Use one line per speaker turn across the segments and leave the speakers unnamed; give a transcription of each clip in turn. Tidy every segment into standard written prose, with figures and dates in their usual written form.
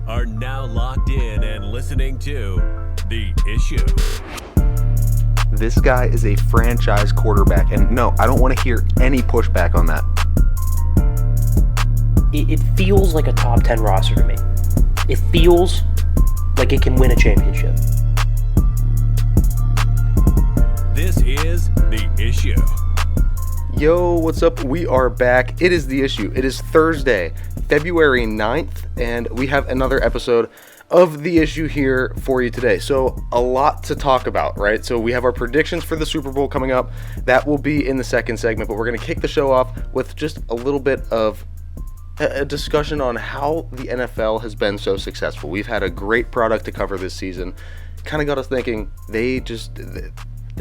are now locked in and listening to The Issue.
This guy is a franchise quarterback, and no, I don't want to hear any pushback on that.
It feels like a top 10 roster to me. It feels like it can win a championship.
This is The Issue.
Yo, what's up? We are back. It is The Issue. It is Thursday, February 9th, and we have another episode of The Issue here for you today. So, a lot to talk about, right? So, we have our predictions for the Super Bowl coming up. That will be in the second segment, but we're going to kick the show off with just a little bit of a discussion on how the NFL has been so successful. We've had a great product to cover this season. Kind of got us thinking They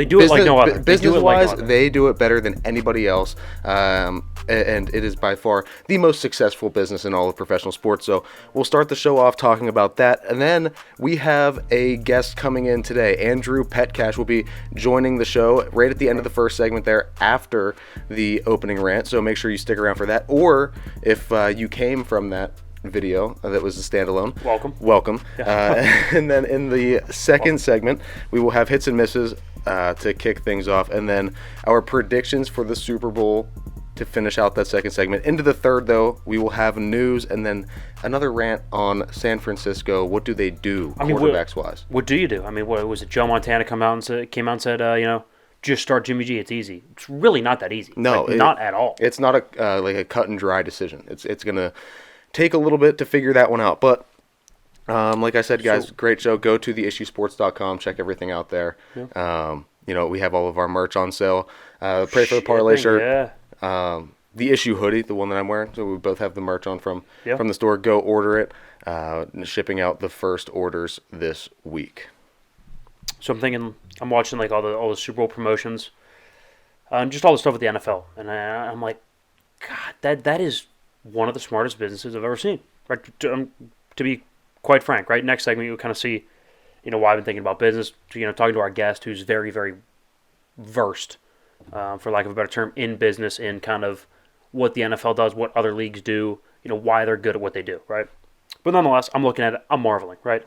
do it like no other.
Business-wise, they do it better than anybody else, and it is by far the most successful business in all of professional sports. So we'll start the show off talking about that, and then we have a guest coming in today. Andrew Petcash will be joining the show right at the end of the first segment there after the opening rant, so make sure you stick around for that. Or if you came from that video that was a standalone, welcome. And then in the second segment, we will have hits and misses to kick things off, and then our predictions for the Super Bowl to finish out that second segment. Into the third, though, we will have news and then another rant on San Francisco. What do they do, quarterbacks-wise?
What do you do? I mean, what was it? Joe Montana came out and said, just start Jimmy G. It's easy. It's really not that easy.
No,
not at all.
It's not a cut and dry decision. It's gonna take a little bit to figure that one out, but like I said, guys, great show. Go to theissuesports.com. Check everything out there. Yeah. We have all of our merch on sale. Pray for the parlay shirt. Yeah. The Issue hoodie, the one that I'm wearing. So we both have the merch on from the store. Go order it. Shipping out the first orders this week.
So I'm thinking, I'm watching like all the Super Bowl promotions, and just all the stuff with the NFL, and I'm like, God, that is one of the smartest businesses I've ever seen. Right? To be quite frank, right? Next segment, you'll kind of see, why I've been thinking about business. Talking to our guest, who's very, very versed, for lack of a better term, in business, in kind of what the NFL does, what other leagues do, why they're good at what they do, right? But nonetheless, I'm looking at it, I'm marveling, right?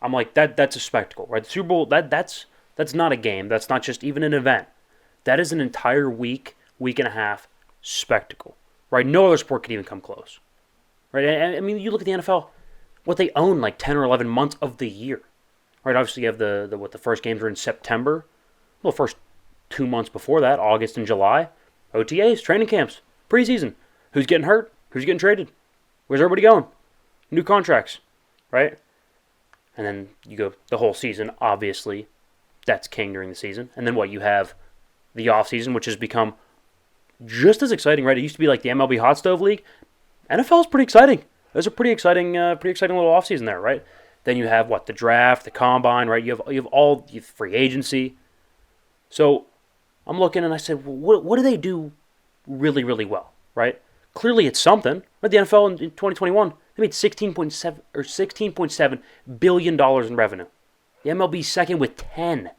I'm like, that's a spectacle, right? The Super Bowl, that's not a game. That's not just even an event. That is an entire week and a half spectacle, right? No other sport could even come close, right? I mean, you look at the NFL, what they own like 10 or 11 months of the year, right? Obviously, you have the first games are in September. Well, the first 2 months before that, August and July, OTAs, training camps, preseason. Who's getting hurt? Who's getting traded? Where's everybody going? New contracts, right? And then you go the whole season, obviously. That's king during the season. And then you have the off season, which has become just as exciting, right? It used to be like the MLB Hot Stove League. NFL is pretty exciting. There's a pretty exciting little offseason there, right? Then you have the draft, the combine, right? You have free agency. So I'm looking and I said, well, what do they do really, really well, right? Clearly it's something. Right? The NFL in 2021, they made $16.7 billion in revenue. The MLB's second with 10.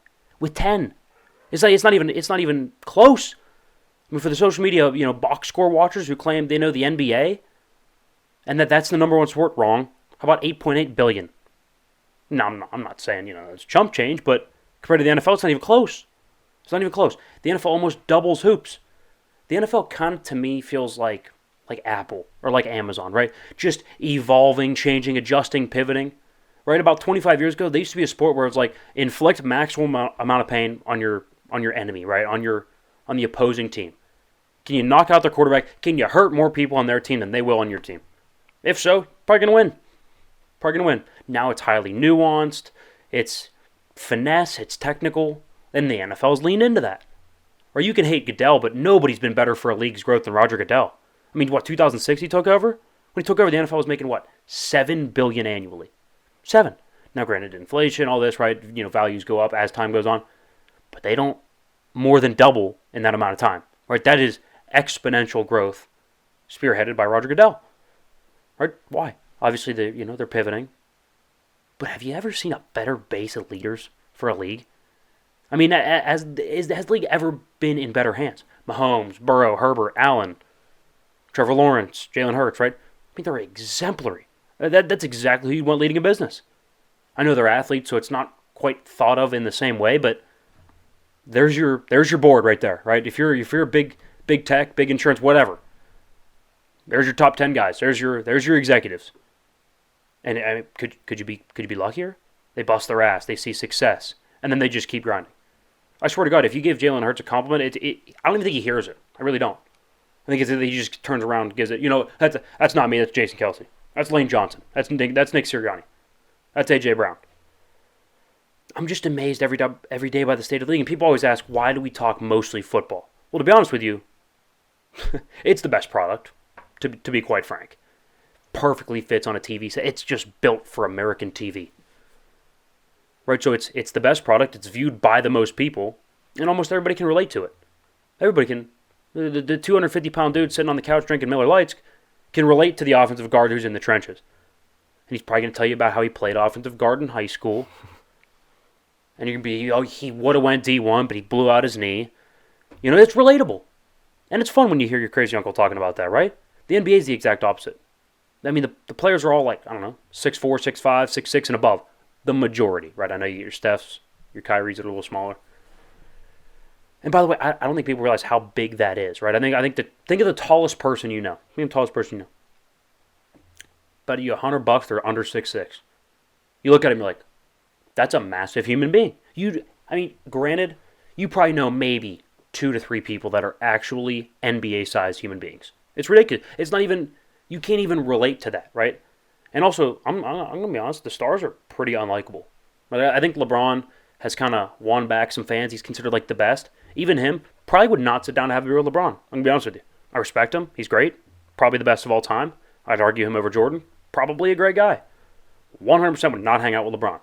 It's not even close. I mean, for the social media, box score watchers who claim they know the NBA, and that's the number one sport, wrong. How about $8.8 billion? No, I'm not saying, it's chump change, but compared to the NFL, it's not even close. It's not even close. The NFL almost doubles hoops. The NFL kind of, to me, feels like Apple or like Amazon, right? Just evolving, changing, adjusting, pivoting. Right? About 25 years ago, they used to be a sport where it's like inflict maximum amount of pain on your enemy, right? On the opposing team. Can you knock out their quarterback? Can you hurt more people on their team than they will on your team? If so, probably going to win. Now it's highly nuanced. It's finesse. It's technical. And the NFL's leaned into that. Or you can hate Goodell, but nobody's been better for a league's growth than Roger Goodell. I mean, 2006 he took over? When he took over, the NFL was making, $7 billion annually. 7. Now, granted, inflation, all this, right? Values go up as time goes on. But they don't more than double in that amount of time. Right? That is exponential growth spearheaded by Roger Goodell. Right? Why? Obviously, they're pivoting. But have you ever seen a better base of leaders for a league? I mean, has the league ever been in better hands? Mahomes, Burrow, Herbert, Allen, Trevor Lawrence, Jalen Hurts, right? I mean, they're exemplary. That's exactly who you want leading a business. I know they're athletes, so it's not quite thought of in the same way, but there's your board right there, right? If you're a big tech, big insurance, whatever, there's your top 10 guys. There's your executives. And I mean, could you be luckier? They bust their ass, they see success, and then they just keep grinding. I swear to God, if you give Jalen Hurts a compliment, I don't even think he hears it. I really don't. I think he just turns around and gives it. That's not me. That's Jason Kelsey. That's Lane Johnson. That's Nick Sirianni. That's A.J. Brown. I'm just amazed every day by the state of the league. And people always ask, why do we talk mostly football? Well, to be honest with you, it's the best product, to be quite frank. Perfectly fits on a TV set. It's just built for American TV. Right, so it's the best product. It's viewed by the most people, and almost everybody can relate to it. Everybody can. The 250-pound dude sitting on the couch drinking Miller Lights can relate to the offensive guard who's in the trenches. And he's probably going to tell you about how he played offensive guard in high school. And you can be, he would have went D1, but he blew out his knee. It's relatable. And it's fun when you hear your crazy uncle talking about that, right? The NBA is the exact opposite. I mean, the players are all like, I don't know, 6'4", 6'5", 6'6", and above. The majority, right? I know you get your Stephs, your Kyries are a little smaller. And by the way, I don't think people realize how big that is, right? Think of the tallest person you know. Think of the tallest person you know. Bet you $100 they're under 6'6". You look at him, you're like, that's a massive human being. Granted, you probably know maybe 2 to 3 people that are actually NBA-sized human beings. It's ridiculous. It's not even, you can't even relate to that, right? And also, I'm going to be honest, the stars are pretty unlikable. I think LeBron has kind of won back some fans. He's considered like the best. Even him probably would not sit down to have a beer with LeBron. I'm going to be honest with you. I respect him. He's great. Probably the best of all time. I'd argue him over Jordan. Probably a great guy. 100% would not hang out with LeBron.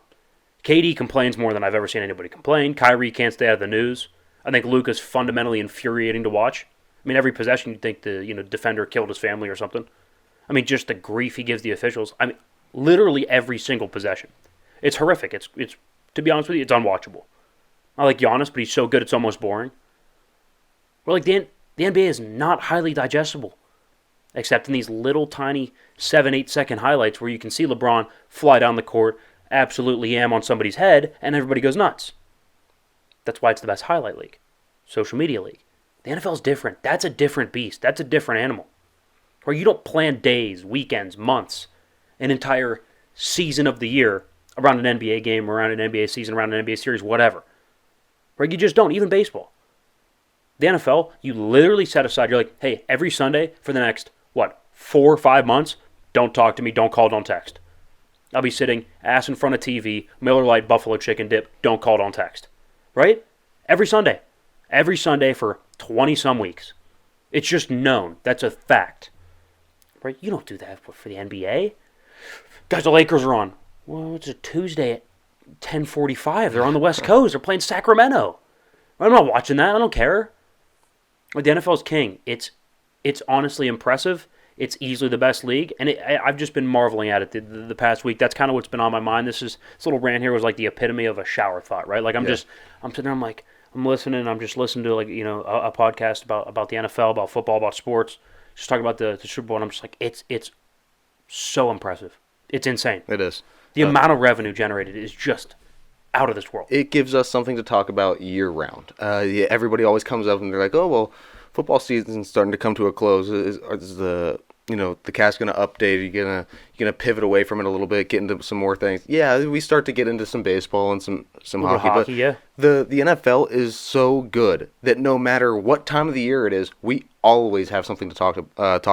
KD complains more than I've ever seen anybody complain. Kyrie can't stay out of the news. I think Luka's fundamentally infuriating to watch. I mean, every possession you'd think the defender killed his family or something. I mean, just the grief he gives the officials. I mean, literally every single possession. It's horrific. It's to be honest with you, it's unwatchable. I like Giannis, but he's so good it's almost boring. Well, like the NBA is not highly digestible, except in these little tiny 7-8 second highlights where you can see LeBron fly down the court, absolutely yam on somebody's head, and everybody goes nuts. That's why it's the best highlight league, social media league. The NFL is different. That's a different beast. That's a different animal. Where you don't plan days, weekends, months, an entire season of the year around an NBA game, around an NBA season, around an NBA series, whatever. Right? You just don't, even baseball. The NFL, you literally set aside, you're like, hey, every Sunday for the next, 4 or 5 months, don't talk to me, don't call, don't text. I'll be sitting ass in front of TV, Miller Lite, Buffalo Chicken Dip, don't call, don't text. Right? Every Sunday. Every Sunday for 20-some weeks. It's just known. That's a fact. Right? You don't do that for the NBA. Guys, the Lakers are on. Well, it's a Tuesday at 10:45. They're on the West Coast. They're playing Sacramento. I'm not watching that. I don't care. The NFL's king. It's honestly impressive. It's easily the best league, and I've just been marveling at it the past week. That's kind of what's been on my mind. This little rant here was like the epitome of a shower thought, right? Like I'm sitting there, I'm listening. I'm just listening to a podcast about the NFL, about football, about sports. Just talking about the Super Bowl, and I'm just like, it's so impressive. It's insane.
It is.
The amount of revenue generated is just out of this world.
It gives us something to talk about year-round. Everybody always comes up and they're like, oh, well, football season's starting to come to a close. Is the cast going to update? Are you gonna pivot away from it a little bit, get into some more things? Yeah, we start to get into some baseball and some hockey. But
yeah.
The NFL is so good that no matter what time of the year it is, we always have something to talk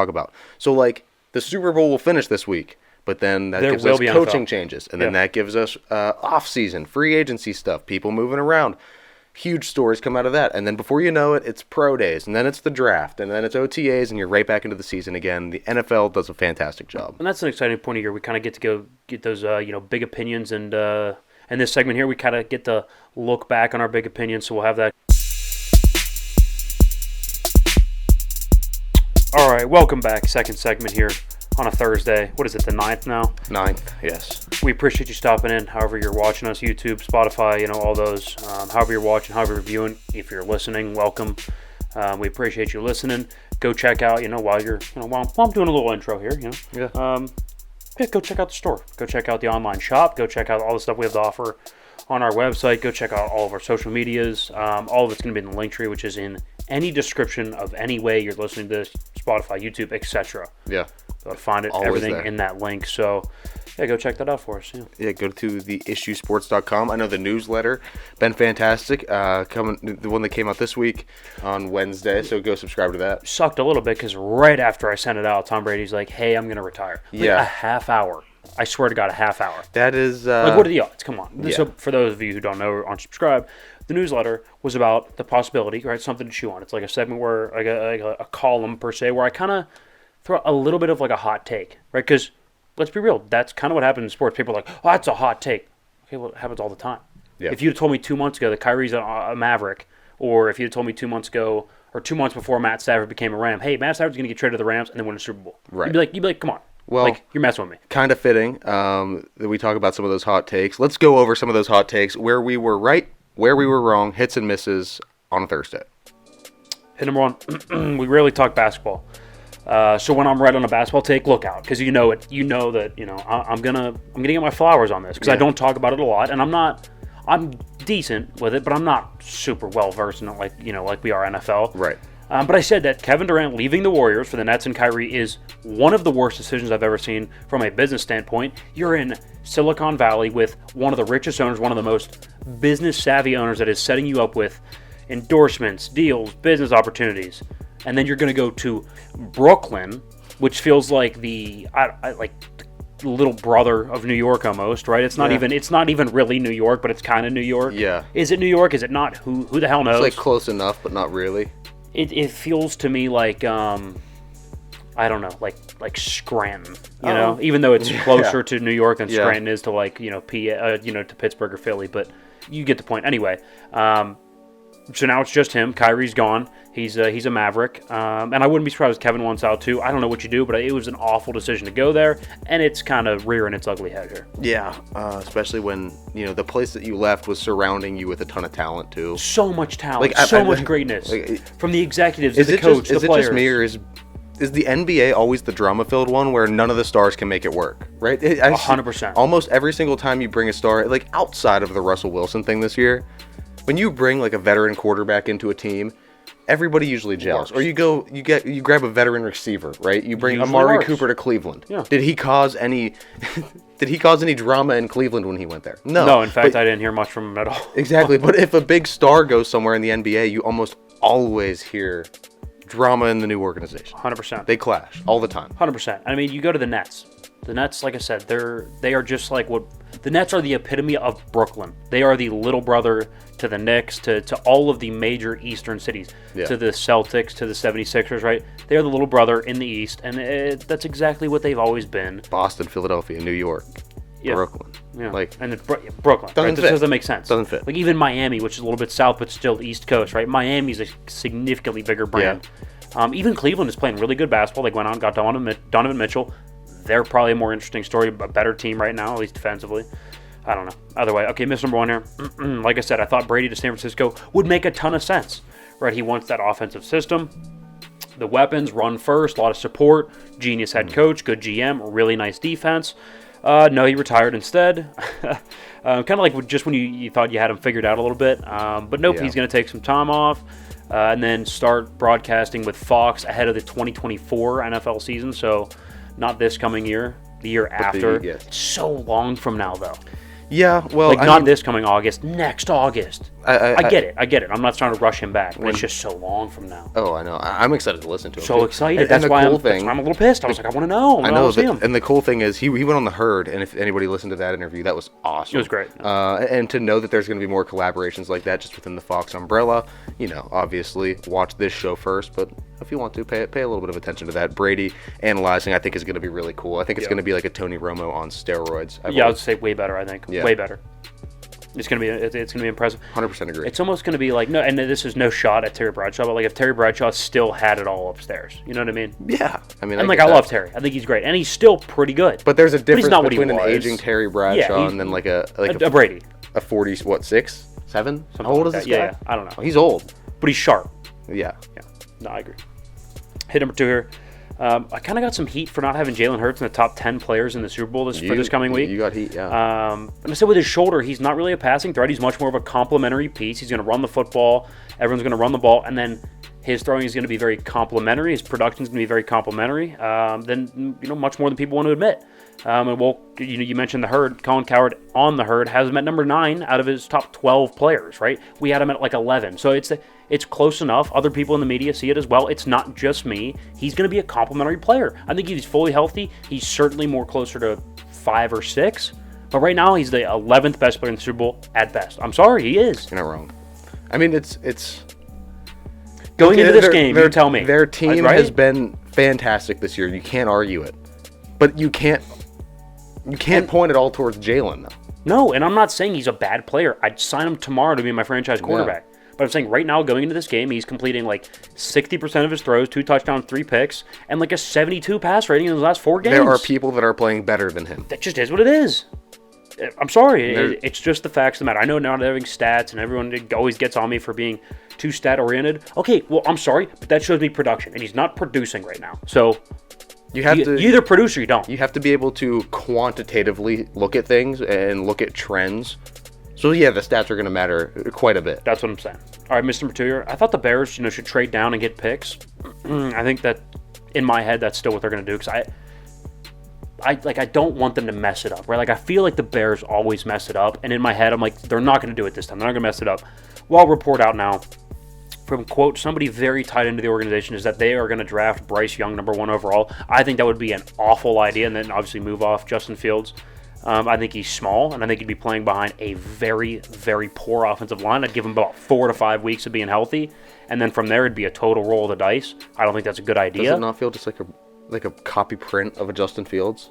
about. So, like, the Super Bowl will finish this week. But then that gives us coaching changes. And then that gives us off-season, free agency stuff, people moving around. Huge stories come out of that. And then before you know it, it's pro days. And then it's the draft. And then it's OTAs. And you're right back into the season again. The NFL does a fantastic job.
And that's an exciting point of year. We kind of get to get those big opinions. And in this segment here, we kind of get to look back on our big opinions. So we'll have that. All right, welcome back. Second segment here. On a Thursday. What is it, the 9th now?
9th, yes.
We appreciate you stopping in, however you're watching us, YouTube, Spotify, all those. However you're watching, however you're viewing. If you're listening, welcome. We appreciate you listening. Go check out, while I'm doing a little intro here,
Yeah.
yeah, go check out the store. Go check out the online shop. Go check out all the stuff we have to offer on our website. Go check out all of our social medias. All of it's going to be in the link tree, which is in any description of any way you're listening to this, Spotify, YouTube, etc.
Yeah.
Find it,
Always
everything
there.
in that link. So, yeah, go check that out for us.
Yeah, go to theissuesports.com. I know the newsletter been fantastic. The one that came out this week on Wednesday. So go subscribe to that.
Sucked a little bit because right after I sent it out, Tom Brady's like, "Hey, I'm going to retire."
Yeah.
A half hour. I swear to God, a half hour.
That is
Like, what are the odds? Come on.
Yeah.
So, for those of you who don't know or aren't subscribed, the newsletter was about the possibility, right? Something to chew on. It's like a segment where, like a column per se, where I kind of throw a little bit of like a hot take, right? Because let's be real, that's kind of what happens in sports. People are like, "Oh, that's a hot take." Okay, well, it happens all the time.
Yeah.
If you'd have told me 2 months ago that Kyrie's a Maverick, or if you'd have told me 2 months ago, or 2 months before Matt Stafford became a Ram, hey, Matt Stafford's going to get traded to the Rams and then win a Super Bowl.
Right.
You'd be like, come on.
Well,
like, you're messing with me.
kind of fitting that we talk about some of those hot takes. Let's go over some of those hot takes, where we were right, where we were wrong, hits and misses on a Thursday.
Hit number one, we rarely talk basketball. So when I'm right on a basketball take, look out, because you know it. You know that I'm gonna get my flowers on this because I don't talk about it a lot, and I'm decent with it, but I'm not super well versed in it like we are NFL.
Right.
But I said that Kevin Durant leaving the Warriors for the Nets and Kyrie is one of the worst decisions I've ever seen from a business standpoint. You're in Silicon Valley with one of the richest owners, one of the most business savvy owners that is setting you up with endorsements, deals, business opportunities. And then you're going to go to Brooklyn, which feels like the little brother of New York almost, right? It's not even really New York, but it's kind of New York.
Yeah.
Is it New York? Is it not? Who the hell knows?
It's like close enough, but not really.
It feels to me like I don't know, like Scranton, you know, even though it's closer to New York than Scranton is to to Pittsburgh or Philly, but you get the point. Anyway, so now it's just him. Kyrie's gone. He's a Maverick, and I wouldn't be surprised if Kevin wants out too. I don't know what you do, but it was an awful decision to go there, and it's kind of rearing its ugly head here.
Yeah, especially when the place that you left was surrounding you with a ton of talent too.
So much talent,
Like,
much greatness from the executives to the coach, the players.
Is it just me, or is the NBA always the drama-filled one where none of the stars can make it work? Right?
100%.
Almost every single time you bring a star, like outside of the Russell Wilson thing this year, when you bring like a veteran quarterback into a team, everybody usually gels. Or you grab a veteran receiver, right? You bring
Usually
Amari
works.
Cooper to Cleveland.
Yeah.
Did he cause any drama in Cleveland when he went there? No.
No, in fact, I didn't hear much from him at all.
Exactly. But if a big star goes somewhere in the NBA, you almost always hear drama in the new organization.
100%.
They clash all the time.
100%. I mean, you go to the Nets. The Nets, like I said, they are just like what the Nets are, the epitome of Brooklyn. They are the little brother to the Knicks, to all of the major Eastern cities, to the Celtics, to the 76ers, right? They are the little brother in the East, and that's exactly what they've always been.
Boston, Philadelphia, New York, Brooklyn.
Yeah.
Like,
and Brooklyn. Right? This doesn't make sense.
Doesn't fit.
Like even Miami, which is a little bit south, but still East Coast, right? Miami's a significantly bigger brand. Yeah. Even Cleveland is playing really good basketball. They went out and got Donovan Mitchell. They're probably a more interesting story, a better team right now, at least defensively. I don't know. Either way, okay, miss number one here. Like I said, I thought Brady to San Francisco would make a ton of sense, right? He wants that offensive system, the weapons, run first, a lot of support, genius head coach, good GM, really nice defense. No, he retired instead. Kind of like just when you thought you had him figured out a little bit. But nope, he's going to take some time off and then start broadcasting with Fox ahead of the 2024 NFL season. So not this coming year, the year after. It's so long from now, though.
Yeah, well,
like not this coming August, next August. I get it. I'm not trying to rush him back, but it's just so long from now.
Oh, I know. I'm excited to listen to him.
So excited.
That's why I'm a
little pissed. I was like, I want to know.
I know. And the cool thing is, he went on The Herd, and if anybody listened to that interview, that was awesome.
It was great.
And to know that there's going to be more collaborations like that just within the Fox umbrella, obviously watch this show first, but if you want to, pay a little bit of attention to that. Brady analyzing, I think, is going to be really cool. I think it's going to be like a Tony Romo on steroids.
I would say way better. I think way better. It's gonna be impressive.
100% agree.
It's almost gonna be like no, and this is no shot at Terry Bradshaw, but like if Terry Bradshaw still had it all upstairs, you know what I mean?
Yeah, I mean,
and I love Terry. I think he's great, and he's still pretty good.
But there's a difference between an
was.
Aging Terry Bradshaw and then like a
Brady,
a 40, 6, 7? How old is this guy?
Yeah, I don't know.
He's old,
but he's sharp.
Yeah.
No, I agree. Hit number 2 here. I kind of got some heat for not having Jalen Hurts in the top 10 players in the Super Bowl for this coming week.
You got heat, yeah.
And I said with his shoulder, he's not really a passing threat. He's much more of a complementary piece. He's going to run the football. Everyone's going to run the ball. And then his throwing is going to be very complimentary. His production is going to be very complimentary. Then, much more than people want to admit. You mentioned the herd. Colin Cowherd on the herd has him at number 9 out of his top 12 players, right? We had him at like 11. So it's close enough. Other people in the media see it as well. It's not just me. He's going to be a complimentary player. I think if he's fully healthy, he's certainly more closer to 5 or 6. But right now, he's the 11th best player in the Super Bowl at best. I'm sorry, he is.
You're not wrong. I mean, it's
going into this game, you tell me.
Their team has been fantastic this year. You can't argue it. But you can't point it all towards Jalen, though.
No, and I'm not saying he's a bad player. I'd sign him tomorrow to be my franchise quarterback. Yeah. But I'm saying right now, going into this game, he's completing like 60% of his throws, 2 touchdowns, 3 picks, and like a 72 pass rating in his last 4 games.
There are people that are playing better than him.
That just is what it is. I'm sorry. It's just the facts of the matter. I know not having stats, and everyone always gets on me for being too stat-oriented. Okay, well, I'm sorry, but that shows me production, and he's not producing right now. So you either produce or you don't.
You have to be able to quantitatively look at things and look at trends. So, yeah, the stats are going to matter quite a bit.
That's what I'm saying. All right, Mr. Material, I thought the Bears, should trade down and get picks. I think that, in my head, that's still what they're going to do, because I don't want them to mess it up, right? Like, I feel like the Bears always mess it up, and in my head, I'm like, they're not going to do it this time. They're not going to mess it up. Well, I'll report out now from, quote, somebody very tied into the organization is that they are going to draft Bryce Young number 1 overall. I think that would be an awful idea, and then obviously move off Justin Fields. I think he's small, and I think he'd be playing behind a very, very poor offensive line. I'd give him about 4 to 5 weeks of being healthy, and then from there, it'd be a total roll of the dice. I don't think that's a good idea.
Does it not feel just like a copy print of a Justin Fields?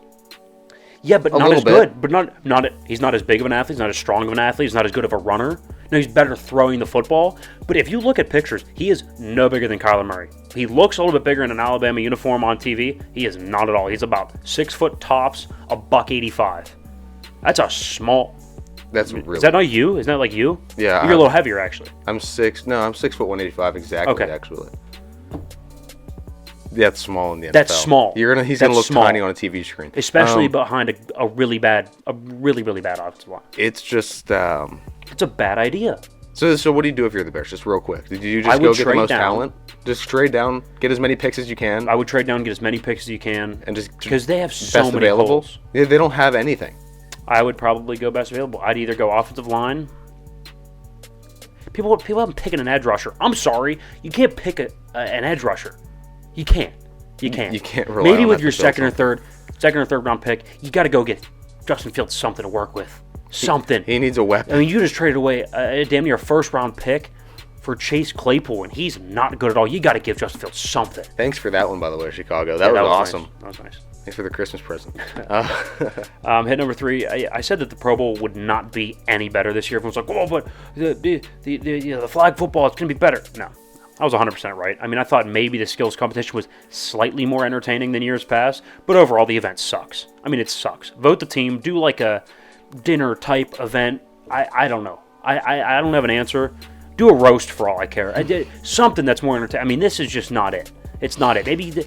Yeah, but not as good. But not he's not as big of an athlete. He's not as strong of an athlete. He's not as good of a runner. No, he's better throwing the football. But if you look at pictures, he is no bigger than Kyler Murray. He looks a little bit bigger in an Alabama uniform on TV. He is not at all. He's about 6 foot tops, $185. That's a small.
That's really.
Is that not you? Isn't that like you?
Yeah.
You're a little heavier, actually.
I'm 6 foot 185 exactly. Okay. Actually. That's small in the NFL.
That's small.
He's gonna look tiny on a TV screen,
especially behind a really really bad offensive line.
It's just
it's a bad idea.
So what do you do if you're the Bears? Just real quick, did you just go get the most talent? Just trade down, get as many picks as you can.
I would trade down, get as many picks as you can,
and just
because they have so many holes.
Yeah, they don't have anything.
I would probably go best available. I'd either go offensive line. People haven't picked an edge rusher. I'm sorry, you can't pick an edge rusher. You can't. You can't
rely
Maybe
on
with
that
your second or third round pick, you got to go get Justin Fields something to work with. Something.
He needs a weapon.
I mean, you just traded away a damn near first round pick for Chase Claypool, and he's not good at all. You got to give Justin Fields something.
Thanks for that one, by the way, Chicago. That was awesome.
Nice. That was nice.
Thanks for the Christmas present.
Hit number 3. I said that the Pro Bowl would not be any better this year. Everyone's like, "Oh, but the flag football is going to be better." No. I was 100% right. I mean, I thought maybe the skills competition was slightly more entertaining than years past, but overall the event sucks. I mean, it sucks. Vote the team. Do like a dinner-type event. I don't know. I don't have an answer. Do a roast for all I care. Something that's more entertaining. I mean, this is just not it. It's not it. Maybe...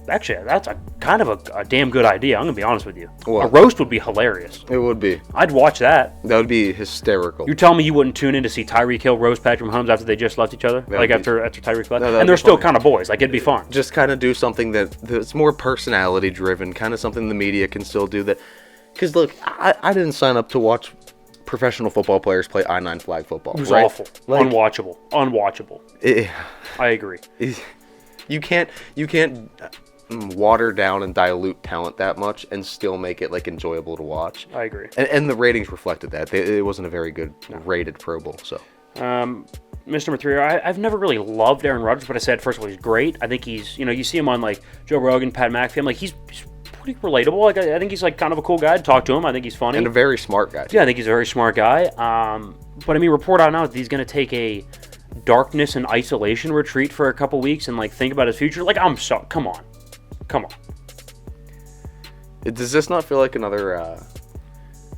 Actually, that's kind of a damn good idea. I'm going to be honest with you. What? A roast would be hilarious.
It would be.
I'd watch that.
That would be hysterical.
You're telling me you wouldn't tune in to see Tyreek Hill roast Patrick Mahomes after they just left each other? After Tyreek left? And they're still kind of boys. Like, it'd be fun.
Just kind of do something that's more personality-driven, kind of something the media can still do. That. Because, look, I didn't sign up to watch professional football players play I-9 flag football.
It was awful. Like, Unwatchable. I agree.
You can't water down and dilute talent that much and still make it like enjoyable to watch.
I agree.
And the ratings reflected that. It wasn't a very good rated Pro Bowl. So,
Mr. Material, I've never really loved Aaron Rodgers, but I said first of all he's great. I think he's you see him on like Joe Rogan, Pat McAfee. I'm like he's pretty relatable. Like I think he's like kind of a cool guy to talk to him. I think he's funny
and a very smart guy.
Yeah, I think he's a very smart guy. But I mean, report out now that he's going to take a darkness and isolation retreat for a couple weeks and like think about his future. Like come on.
Does this not feel like another,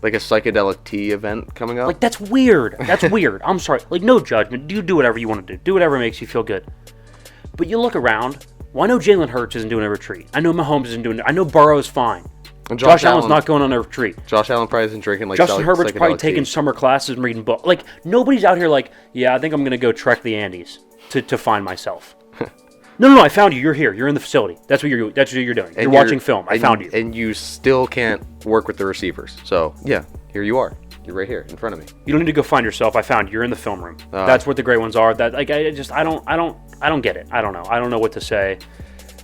like a psychedelic tea event coming up?
Like, that's weird. That's weird. I'm sorry. Like, no judgment. You do whatever you want to do. Do whatever makes you feel good. But you look around, Well, I know Jalen Hurts isn't doing a retreat. I know Mahomes isn't doing it. I know Burrow's fine.
And
Josh Allen's not going on a retreat.
Josh Allen probably isn't drinking like
Justin Herbert's probably
psychedelic
taking
tea.
summer classes and reading books. Like, nobody's out here like, yeah, I think I'm going to go trek the Andes to find myself. No, I found you. You're here. You're in the facility. That's what you're doing. You're watching film. I found you.
And you still can't work with the receivers. So, yeah, here you are. You're right here in front of me.
You don't need to go find yourself. I found you. You're in the film room. That's what the great ones are. That like I don't get it. I don't know. I don't know what to say.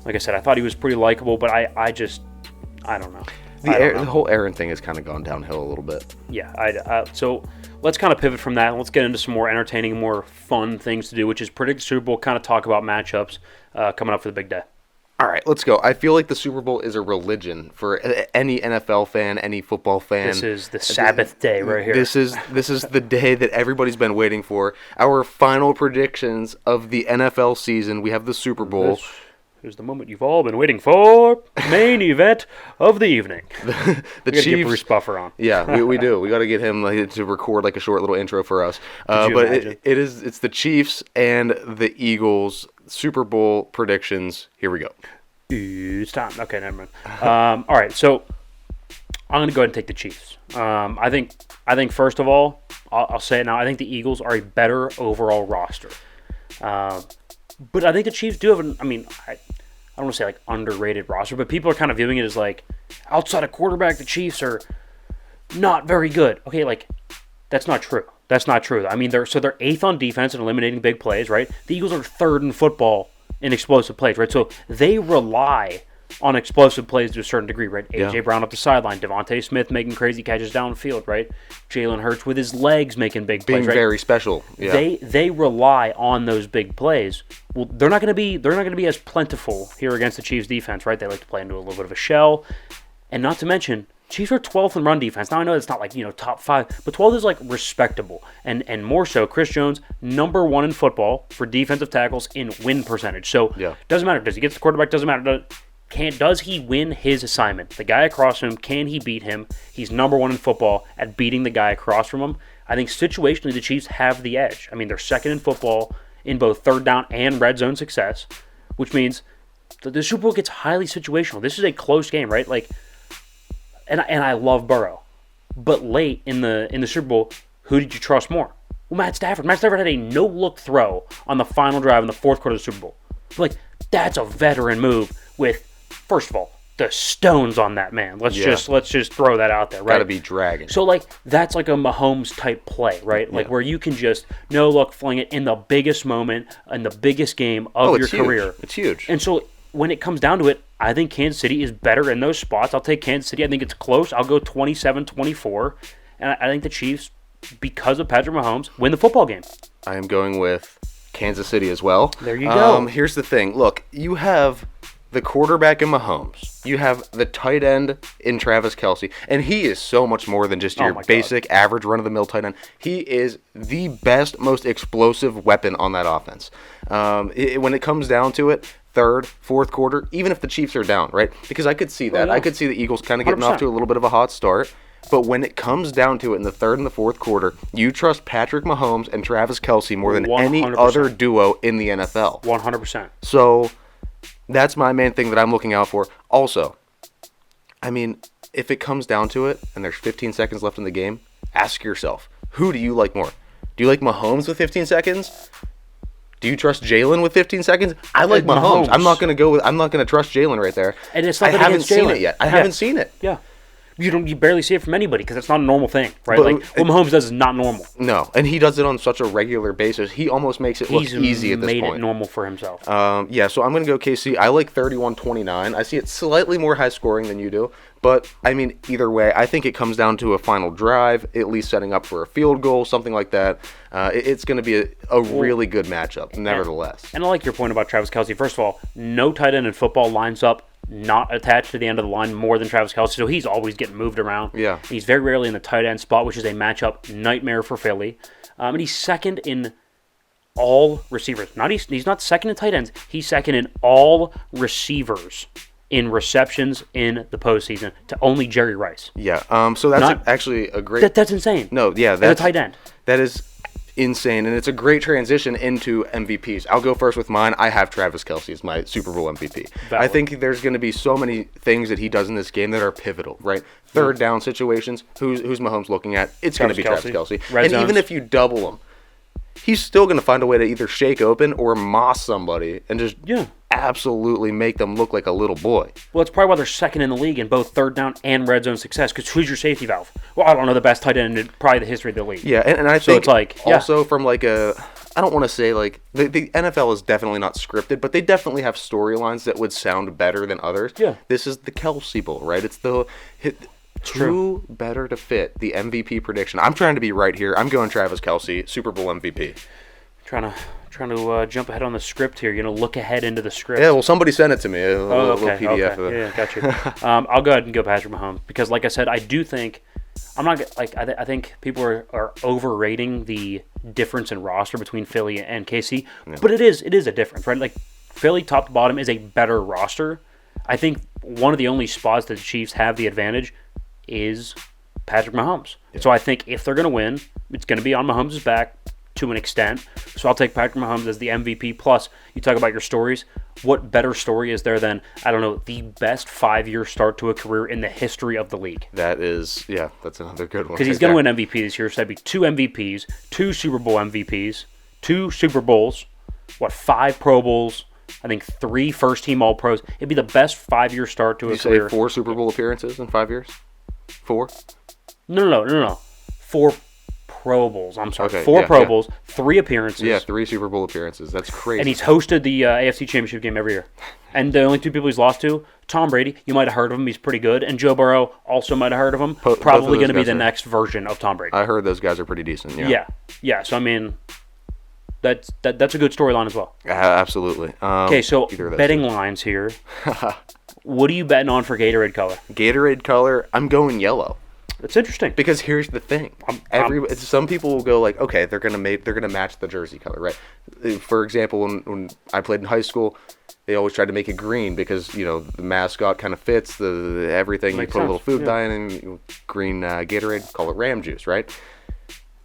Like I said, I thought he was pretty likable, but I don't know.
The whole Aaron thing has kind of gone downhill a little bit.
Yeah, so let's kind of pivot from that and let's get into some more entertaining, more fun things to do, which is predict the Super Bowl, kind of talk about matchups coming up for the big day.
All right, let's go. I feel like the Super Bowl is a religion for any NFL fan, any football fan.
This is the Sabbath day right here.
This is the day that everybody's been waiting for. Our final predictions of the NFL season. We have the Super Bowl.
Here's the moment you've all been waiting for. Main event of the evening.
The
Chiefs.
Chiefs.
Get Bruce Buffer on.
Yeah, we do. We got to get him to record like a short little intro for us. But it's the Chiefs and the Eagles Super Bowl predictions. Here we go.
It's time. Okay, never mind. All right, so I'm going to go ahead and take the Chiefs. I think first of all, I'll say it now. I think the Eagles are a better overall roster. But I think the Chiefs do have I don't want to say like underrated roster, but people are kind of viewing it as like outside of quarterback, the Chiefs are not very good. Okay, like that's not true. That's not true. I mean, they're eighth on defense and eliminating big plays, right? The Eagles are third in football in explosive plays, right? So they rely on explosive plays to a certain degree, right? A.J. Brown up the sideline, Devontae Smith making crazy catches downfield, right? Jalen Hurts with his legs making big plays,
Being
right?
very special. Yeah.
They rely on those big plays. Well, they're not going to be as plentiful here against the Chiefs defense, right? They like to play into a little bit of a shell, and not to mention Chiefs are 12th in run defense. Now I know it's not like top 5, but 12th is like respectable, and more so. Chris Jones, number 1 in football for defensive tackles in win percentage. So doesn't matter. Does he get the quarterback? Doesn't matter. Does he win his assignment? The guy across from him, can he beat him? He's number 1 in football at beating the guy across from him. I think situationally the Chiefs have the edge. I mean, they're second in football in both third down and red zone success, which means the Super Bowl gets highly situational. This is a close game, right? Like, and I love Burrow, but late in the Super Bowl, who did you trust more? Well, Matt Stafford. Matt Stafford had a no-look throw on the final drive in the fourth quarter of the Super Bowl. Like, that's a veteran move with, first of all, the stones on that man. Let's just throw that out there, right?
Gotta be dragging.
So like that's like a Mahomes type play, right? Like where you can just fling it in the biggest moment in the biggest game of your career.
It's huge.
And so when it comes down to it, I think Kansas City is better in those spots. I'll take Kansas City. I think it's close. I'll go 27-24. And I think the Chiefs, because of Patrick Mahomes, win the football game.
I am going with Kansas City as well.
There you go.
Here's the thing. Look, you have the quarterback in Mahomes. You have the tight end in Travis Kelce. And he is so much more than just your basic, average, run-of-the-mill tight end. He is the best, most explosive weapon on that offense. When it comes down to it, third, fourth quarter, even if the Chiefs are down, right? Because I could see that. I could see the Eagles kind of getting
100%.
off to a little bit of a hot start. But when it comes down to it in the third and the fourth quarter, you trust Patrick Mahomes and Travis Kelce more than
100%.
any other duo in the NFL.
100%.
So that's my main thing that I'm looking out for. Also, I mean, if it comes down to it and there's 15 seconds left in the game, ask yourself, who do you like more? Do you like Mahomes with 15 seconds? Do you trust Jalen with 15 seconds? I like Mahomes. I'm not going to trust Jalen right there.
And it's not
I haven't seen it yet. I haven't seen it.
Yeah. You barely see it from anybody because it's not a normal thing, right? But, like what Mahomes does is not normal.
No, and he does it on such a regular basis. He almost makes it look easy at this point.
He's made it normal for himself.
So I'm going to go KC. I like 31-29. I see it slightly more high scoring than you do. But, I mean, either way, I think it comes down to a final drive, at least setting up for a field goal, something like that. It's going to be a really good matchup, nevertheless.
And I like your point about Travis Kelce. First of all, no tight end in football lines up not attached to the end of the line more than Travis Kelce, so he's always getting moved around.
Yeah.
He's very rarely in the tight end spot, which is a matchup nightmare for Philly. And he's second in all receivers. He's not second in tight ends. He's second in all receivers in receptions in the postseason to only Jerry Rice.
Yeah. So that's actually a great...
That's insane.
No, yeah.
That's a tight end.
That is... insane, and it's a great transition into MVPs. I'll go first with mine. I have Travis Kelce as my Super Bowl MVP.
Valid.
I think there's going to be so many things that he does in this game that are pivotal, right? Third down situations, who's Mahomes looking at? It's going to be Travis Kelce.
Red
And
zones.
even if you double him, he's still going to find a way to either shake open or moss somebody and just absolutely make them look like a little boy.
Well, it's probably why they're second in the league in both third down and red zone success. Because who's your safety valve? Well, I don't know, the best tight end in probably the history of the league.
Yeah, and I
So
think
it's like,
also from like a, I don't want to say like, the NFL is definitely not scripted, but they definitely have storylines that would sound better than others.
Yeah.
This is the Kelce Bowl, right? It's the who better to fit the MVP prediction. I'm trying to be right here. I'm going Travis Kelce, Super Bowl MVP.
Trying to jump ahead on the script here. Look ahead into the script.
Yeah, well, somebody sent it to me. A little PDF.
Okay. Yeah, got you. I'll go ahead and go Patrick Mahomes because, like I said, I do think I think people are overrating the difference in roster between Philly and KC, but it is a difference, right? Like Philly, top to bottom, is a better roster. I think one of the only spots that the Chiefs have the advantage is Patrick Mahomes. Yeah. So I think if they're going to win, it's going to be on Mahomes' back to an extent. So I'll take Patrick Mahomes as the MVP. Plus, you talk about your stories. What better story is there than, I don't know, the best 5-year start to a career in the history of the league?
That's another good one.
Because he's going to win MVP this year. So that'd be 2 MVPs, 2 Super Bowl MVPs, 2 Super Bowls, 5 Pro Bowls, I think 3 first-team All-Pros. It'd be the best 5-year start to a career.
You say 4 Super Bowl appearances in 5 years? 4?
No. 4 Pro Bowls. I'm sorry.
Okay,
4 Pro Bowls, 3 appearances.
Yeah, 3 Super Bowl appearances. That's crazy.
And he's hosted the AFC Championship game every year. And the only 2 people he's lost to, Tom Brady, you might have heard of him. He's pretty good. And Joe Burrow also might have heard of him. Probably going to be the next version of Tom Brady.
I heard those guys are pretty decent. Yeah.
Yeah. So, I mean, that's a good storyline as well.
Absolutely.
Okay, so betting lines here. What are you betting on for Gatorade color?
Gatorade color, I'm going yellow.
That's interesting.
Because here's the thing. Some people will go like, okay, they're gonna match the jersey color, right? For example, when I played in high school, they always tried to make it green because the mascot kind of fits the everything.
Makes
you put
sense.
a little food dye in and green Gatorade, call it Ram juice, right?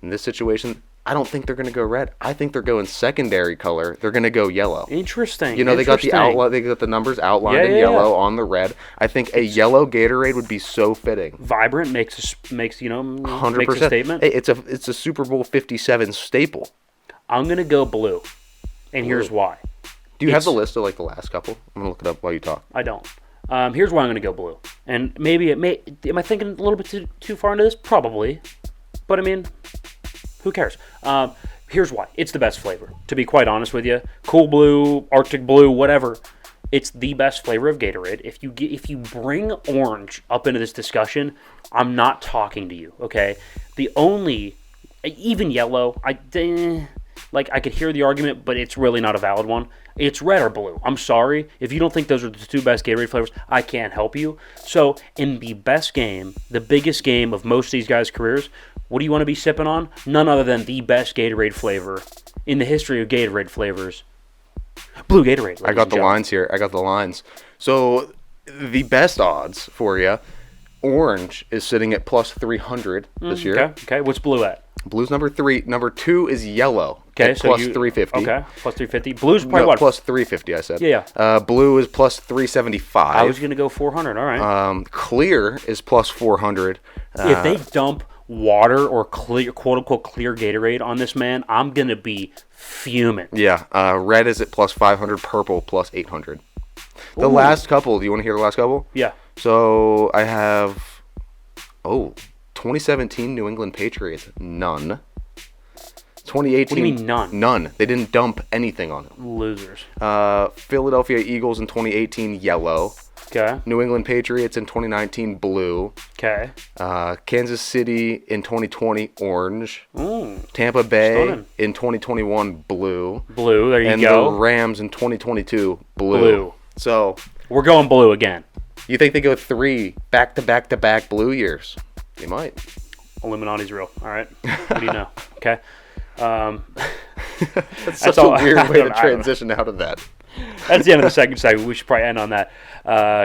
In this situation, I don't think they're going to go red. I think they're going secondary color. They're going to go yellow.
Interesting.
They got the outline. They got the numbers outlined in yellow on the red. I think a yellow Gatorade would be so fitting.
Vibrant makes 100%. Makes a statement.
Hey, it's a Super Bowl 57 staple.
I'm going to go blue, and here's why.
Do you have the list of like the last couple? I'm going to look it up while you talk.
I don't. Here's why I'm going to go blue. And maybe am I thinking a little bit too far into this? Probably. But I mean, who cares? Here's why. It's the best flavor. To be quite honest with you, Cool Blue, Arctic Blue, whatever. It's the best flavor of Gatorade. If you bring orange up into this discussion, I'm not talking to you. Okay. Even yellow, I could hear the argument, but it's really not a valid one. It's red or blue. I'm sorry. If you don't think those are the 2 best Gatorade flavors, I can't help you. So in the best game, the biggest game of most of these guys' careers, what do you want to be sipping on? None other than the best Gatorade flavor in the history of Gatorade flavors. Blue Gatorade.
I got the lines here. So the best odds for you, orange is sitting at plus 300 this year.
Okay. What's blue at?
Blue's number 3. Number 2 is yellow.
Okay,
so plus 350.
Okay, plus 350. Blue's probably what?
Plus 350, I said.
Yeah.
Blue is plus 375.
I was going to go 400. All right.
Clear is plus 400.
If they dump water or clear, quote unquote clear Gatorade on this man, I'm gonna be fuming.
Yeah. Red is at plus 500. Purple plus 800. The last couple. Do you want to hear the last couple?
Yeah.
So I have 2017 New England Patriots, none. 2018.
What do you mean none?
None. They didn't dump anything on him.
Losers.
Philadelphia Eagles in 2018, yellow.
Okay.
New England Patriots in 2019, blue.
Okay.
Kansas City in 2020, orange.
Mm.
Tampa Bay
Stunning.
in 2021, blue.
Blue, there you
and
go.
And the Rams in 2022, blue. So
we're going blue again.
You think they go 3 back-to-back-to-back blue years? They might.
Illuminati's real. All right. What do you know? Okay.
That's such a weird way to transition out of that.
That's the end of the second segment. We should probably end on that.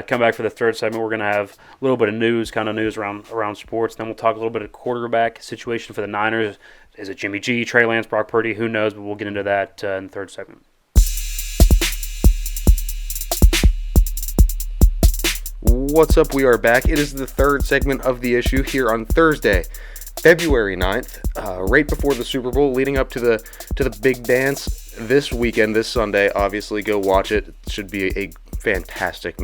Come back for the third segment. We're going to have a little bit of news around sports. Then we'll talk a little bit of quarterback situation for the Niners. Is it Jimmy G, Trey Lance, Brock Purdy? Who knows? But we'll get into that in the third segment.
What's up? We are back. It is the third segment of the issue here on Thursday, February 9th, right before the Super Bowl, leading up to the big dance this weekend, this Sunday. Obviously, go watch it. It should be a fantastic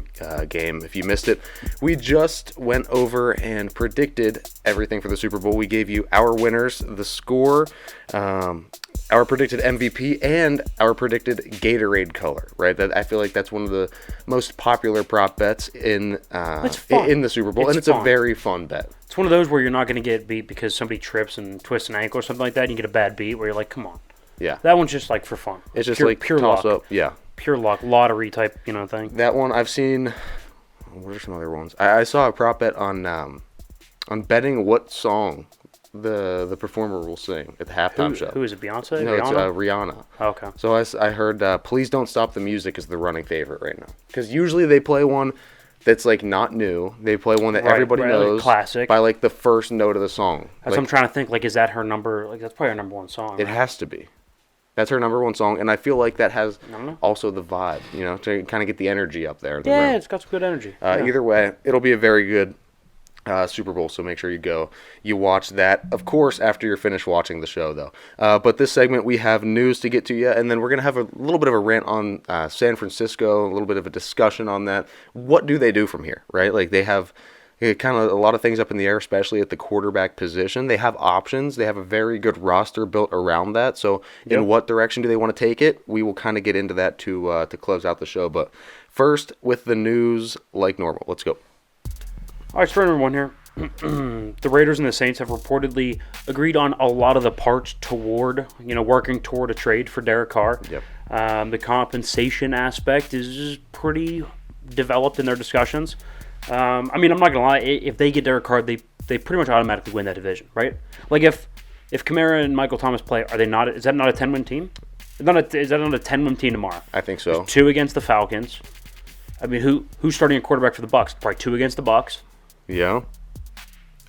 game. If you missed it, we just went over and predicted everything for the Super Bowl. We gave you our winners, the score, our predicted MVP, and our predicted Gatorade color. Right? That I feel like that's one of the most popular prop bets in the Super Bowl, and it's a very fun bet.
It's one of those where you're not going to get beat because somebody trips and twists an ankle or something like that, and you get a bad beat where you're like, come on.
Yeah.
That one's just like for fun.
It's just pure toss
luck.
up. Yeah.
Pure luck, lottery type, thing.
That one I've seen. What are some other ones? I saw a prop bet on betting what song the performer will sing at the halftime show.
Who is it? Beyonce?
No,
Rihanna?
it's Rihanna.
Oh, okay.
So I heard "Please Don't Stop the Music" is the running favorite right now, because usually they play one that's like not new. They play one that everybody knows,
like classic,
by like the first note of the song.
That's what I'm trying to think. Like, is that her number? Like, that's probably her number one song.
It has to be. That's her number one song, and I feel like that has also the vibe, to kind of get the energy up there.
Yeah, it's got some good energy.
Either way, it'll be a very good Super Bowl, so make sure you watch that, of course, after you're finished watching the show, though. But this segment, we have news to get to you, and then we're going to have a little bit of a rant on San Francisco, a little bit of a discussion on that. What do they do from here, right? Like, they have kind of a lot of things up in the air, especially at the quarterback position. They have options. They have a very good roster built around that. So in what direction do they want to take it? We will kind of get into that to close out the show. But first, with the news like normal. Let's go.
All right, story number one here. The Raiders and the Saints have reportedly agreed on a lot of the parts toward, working toward a trade for Derek Carr.
Yep.
The compensation aspect is pretty developed in their discussions. I'm not going to lie. If they get Derek Carr, they pretty much automatically win that division, right? Like, if Kamara and Michael Thomas play, are they not? Is that not a 10-win team? Is that not a 10-win team tomorrow?
I think so.
There's 2 against the Falcons. I mean, who's starting a quarterback for the Bucs? Probably 2 against the Bucs.
Yeah.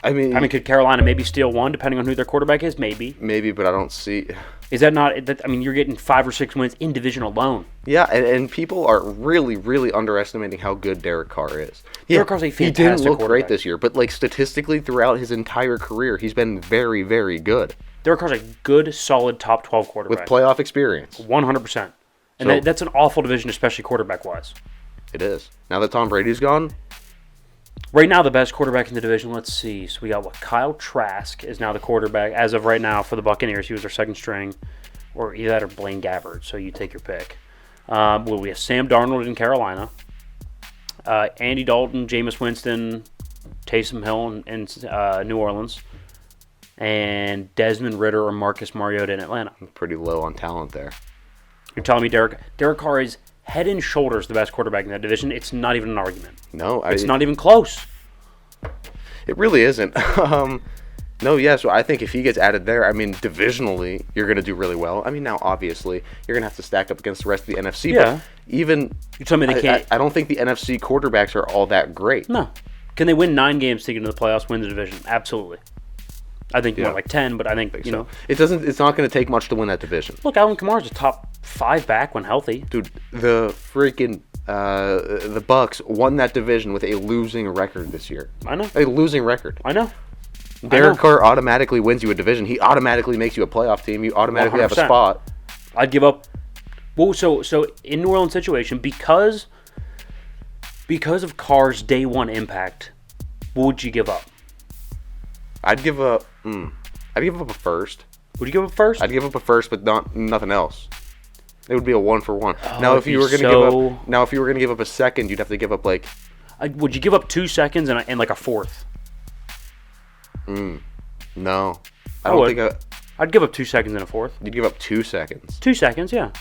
I mean,
could Carolina maybe steal 1 depending on who their quarterback is? Maybe.
Maybe, but I don't see.
Is that not? You're getting 5 or 6 wins in division alone.
Yeah, and people are really, really underestimating how good Derek Carr is.
Derek Carr's a fantastic
He didn't look great
quarterback
this year, but like statistically throughout his entire career, he's been very, very good.
Derek Carr's a good, solid top 12 quarterback
with playoff experience.
100%. And that's an awful division, especially quarterback-wise.
It is. Now that Tom Brady's gone.
Right now, the best quarterback in the division, let's see. So we got Kyle Trask is now the quarterback as of right now for the Buccaneers. He was their second string, or either that or Blaine Gabbert. So you take your pick. We have Sam Darnold in Carolina, Andy Dalton, Jameis Winston, Taysom Hill in New Orleans, and Desmond Ridder or Marcus Mariota in Atlanta.
Pretty low on talent there.
You're telling me Derek Carr is head and shoulders the best quarterback in that division? It's not even an argument.
No.
It's not even close.
It really isn't. So I think if he gets added there, divisionally, you're going to do really well. Now, obviously, you're going to have to stack up against the rest of the NFC.
Yeah.
But even,
you tell me they can't.
I don't think the NFC quarterbacks are all that great.
No. Can they win 9 games to get into the playoffs, win the division? Absolutely. I think more like 10, but I think
so. It's not going to take much to win that division.
Look, Alvin Kamara's a top 5 back when healthy.
Dude, the freaking the Bucks won that division with a losing record this year.
I know.
A losing record.
I know.
Derek Carr automatically wins you a division. He automatically makes you a playoff team. You automatically
100%.
have a spot.
I'd give up. Well, so in New Orleans situation, because of Carr's day one impact, what would you give up?
I'd give up a first.
Would you give up first?
I'd give up a first, but nothing else. It would be a 1-for-1.
Oh,
now, if you were going to give up a second, you'd have to give up like.
Would you give up 2 seconds and like a fourth?
No, I don't think.
I'd give up 2 seconds and a fourth.
You'd give up 2 seconds.
2 seconds, yeah.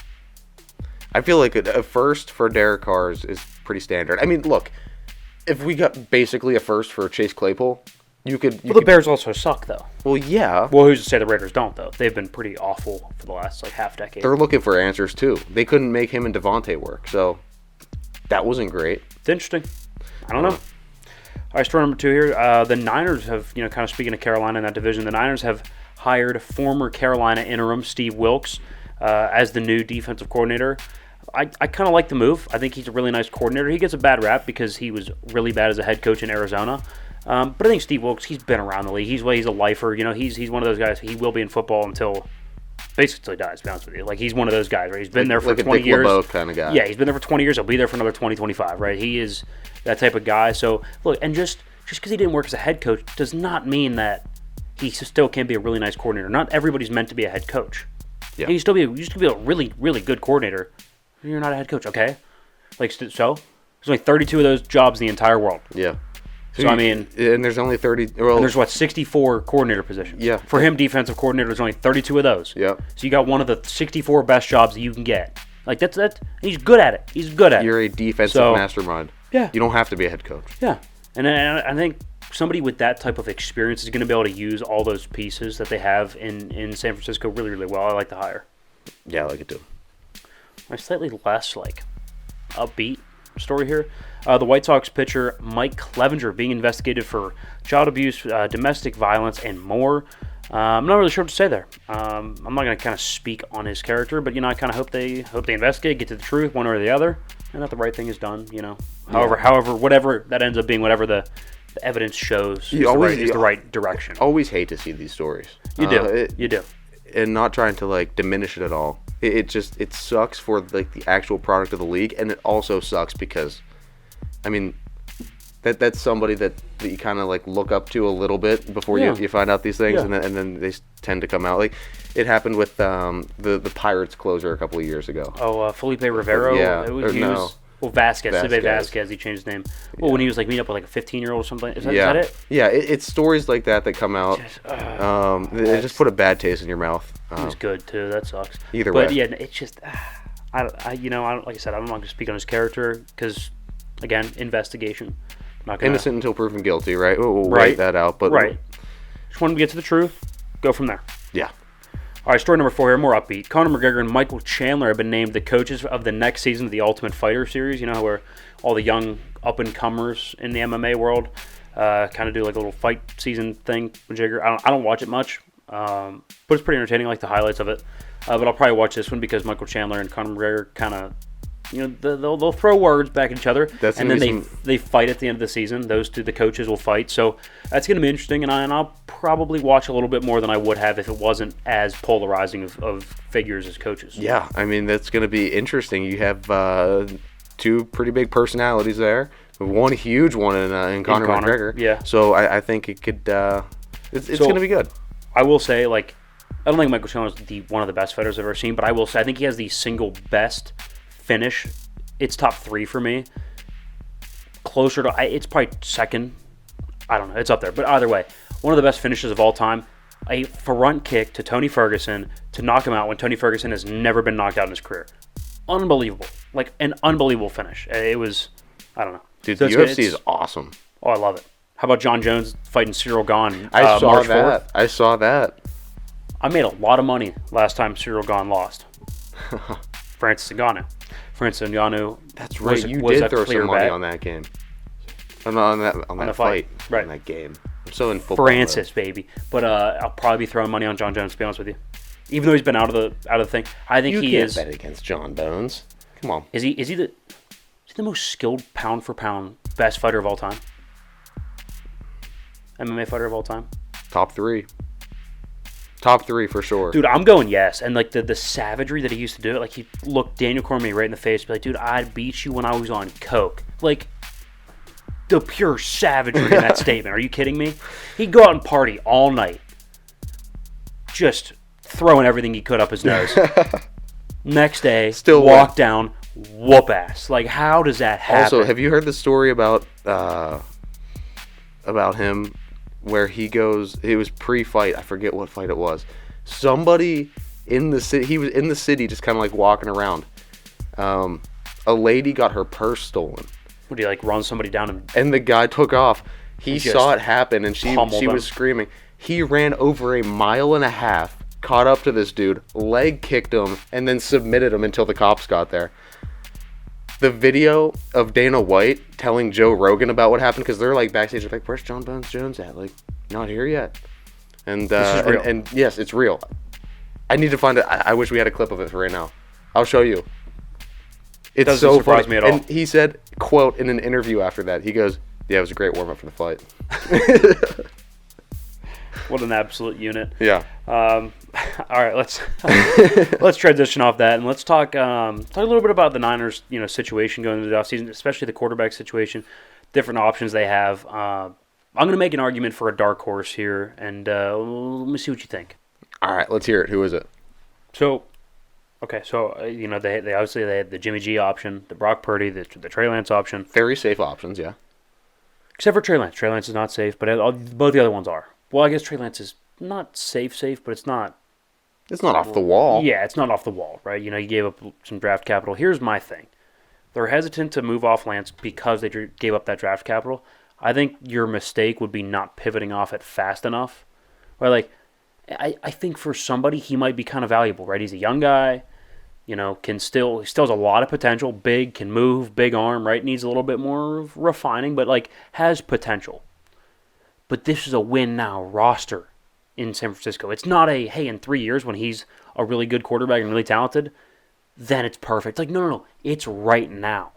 I feel like a first for Derek Carr is pretty standard. Look, if we got basically a first for Chase Claypool,
the Bears also suck, though.
Well, yeah.
Well, who's to say the Raiders don't, though? They've been pretty awful for the last half decade.
They're looking for answers too. They couldn't make him and Devontae work, so that wasn't great.
It's interesting. I don't know. All right, story number 2 here. The Niners have, kind of speaking of Carolina in that division, the Niners have hired former Carolina interim Steve Wilks as the new defensive coordinator. I kind of like the move. I think he's a really nice coordinator. He gets a bad rap because he was really bad as a head coach in Arizona. But I think Steve Wilks, he's been around the league. He's a lifer. He's one of those guys. He will be in football until basically he dies, to be honest with you. Like, he's one of those guys, right? He's been there for 20 years.
Like a Dick LeBeau kind of guy.
Yeah, he's been there for 20 years. He'll be there for another 20, 25, right? He is that type of guy. So, look, and just because he didn't work as a head coach does not mean that he still can't be a really nice coordinator. Not everybody's meant to be a head coach.
Yeah.
You can be a really, really good coordinator. You're not a head coach, okay? Like, so? There's only 32 of those jobs in the entire world.
Yeah.
So, I mean...
And there's only 30... Well,
and there's, 64 coordinator positions?
Yeah.
For him, defensive coordinator, there's only 32 of those.
Yeah.
So you got one of the 64 best jobs that you can get. Like, that's he's good at it. He's good at it.
You're a defensive mastermind.
Yeah.
You don't have to be a head coach.
Yeah. And I think somebody with that type of experience is going to be able to use all those pieces that they have in San Francisco really, really well. I like the hire.
Yeah, I like it too.
My slightly less, upbeat story here. The White Sox pitcher Mike Clevenger being investigated for child abuse, domestic violence, and more. I'm not really sure what to say there. I'm not going to kind of speak on his character, but I kind of hope they investigate, get to the truth, one way or the other, and that the right thing is done. However, whatever that ends up being, whatever the evidence shows, is the right direction.
Always hate to see these stories.
You do. You do.
And not trying to diminish it at all. It sucks for the actual product of the league, and it also sucks because, I mean, that's somebody that you kind of look up to a little bit before you find out these things, and then they tend to come out. Like it happened with the Pirates closer a couple of years ago.
Oh, Felipe Rivero.
Yeah.
Vasquez. He changed his name. Well, when he was meeting up with a 15-year-old or something. Is that it?
Yeah, it's stories like that come out. They just put a bad taste in your mouth.
He was good too. That sucks.
Either way.
But yeah, it's just, I don't, like I said, I'm not going to speak on his character because, again, investigation. I'm not gonna,
innocent until proven guilty, right? We'll write that out. But
right. Just wanted to get to the truth. Go from there.
Yeah.
All right, story number 4 here, more upbeat. Conor McGregor and Michael Chandler have been named the coaches of the next season of the Ultimate Fighter series. Where all the young up-and-comers in the MMA world kind of do a little fight season thing with Jigger. I don't watch it much, but it's pretty entertaining. I like the highlights of it. But I'll probably watch this one because Michael Chandler and Conor McGregor kind of, they'll throw words back at each other, and then they fight at the end of the season. Those two, the coaches, will fight. So that's going to be interesting, and I'll probably watch a little bit more than I would have if it wasn't as polarizing of figures as coaches.
Yeah, I mean, that's going to be interesting. You have two pretty big personalities there. One huge one in Conor McGregor.
Yeah.
So I think it could. It's going to be good.
I will say, I don't think Michael Chandler is one of the best fighters I've ever seen, but I will say I think he has the single best finish. It's top 3 for me. Closer to, it's probably second. I don't know. It's up there. But either way, one of the best finishes of all time. A front kick to Tony Ferguson to knock him out when Tony Ferguson has never been knocked out in his career. Unbelievable. An unbelievable finish. It was, I don't know.
Dude, the UFC is awesome.
Oh, I love it. How about John Jones fighting Cyril Gane?
I saw
March
that.
4th?
I saw that.
I made a lot of money last time Cyril Gane lost. Francis Ngannou.
That's right. You did throw some money on that game. On that fight.
Right.
On that game. I'm so in football.
Francis, baby. But I'll probably be throwing money on John Jones, to be honest with you. Even though he's been out of the thing. I think he is.
You can't bet against John Bones. Come on.
Is he the most skilled pound for pound best fighter of all time? MMA fighter of all time?
Top 3. Top 3 for sure.
Dude, I'm going yes. And the savagery that he used to do, he looked Daniel Cormier right in the face, be like, dude, I'd beat you when I was on coke. The pure savagery in that statement. Are you kidding me? He'd go out and party all night, just throwing everything he could up his nose. Next day,
still
walk down, whoop ass. How does that happen?
Also, have you heard the story about him where he goes? It was pre-fight. I forget what fight it was. Somebody in the city. He was in the city, just kind of walking around. A lady got her purse stolen.
Would he run somebody down
and the guy took off? He saw it happen, and she was screaming. He ran over 1.5 miles, caught up to this dude, leg kicked him, and then submitted him until the cops got there. The video of Dana White telling Joe Rogan about what happened, because they're backstage, they're where's John Bones Jones at? Not here yet. And
This is real.
And yes, it's real. I need to find it. I wish we had a clip of it for right now. I'll show you. It's
Doesn't
so
surprise
funny.
me at all.
And he said, quote, in an interview after that, he goes, "Yeah, it was a great warm up for the flight."
What an absolute unit.
Yeah.
All right, let's transition off that and let's talk a little bit about the Niners, situation going into the offseason, especially the quarterback situation, different options they have. I'm going to make an argument for a dark horse here, and let me see what you think.
All right, let's hear it. Who is it?
So, okay, they obviously they had the Jimmy G option, the Brock Purdy, the Trey Lance option.
Very safe options, yeah.
Except for Trey Lance. Trey Lance is not safe, but both the other ones are. Well, I guess Trey Lance is not safe, but it's not.
It's not off the wall.
Yeah, it's not off the wall, right? You gave up some draft capital. Here's my thing. They're hesitant to move off Lance because they gave up that draft capital. I think your mistake would be not pivoting off it fast enough. Right? I think for somebody, he might be kind of valuable, right? He's a young guy, he still has a lot of potential, big, can move, big arm, right? Needs a little bit more refining, but has potential. But this is a win now roster in San Francisco. It's not hey, in 3 years when he's a really good quarterback and really talented, then it's perfect. No. It's right now.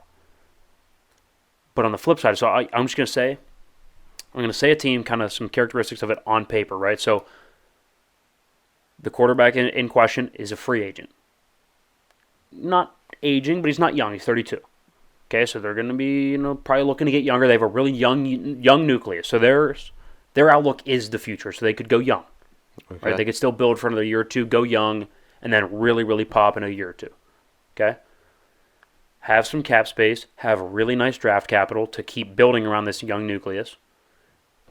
But on the flip side, so I'm just going to say a team, kind of some characteristics of it on paper, right? So the quarterback in question is a free agent. Not aging, but he's not young. He's 32. Okay, so they're going to be, probably looking to get younger. They have a really young nucleus. So their outlook is the future. So they could go young. Okay. Right? They could still build for another year or two, go young, and then really, really pop in a year or two. Okay? Have some cap space, have a really nice draft capital to keep building around this young nucleus.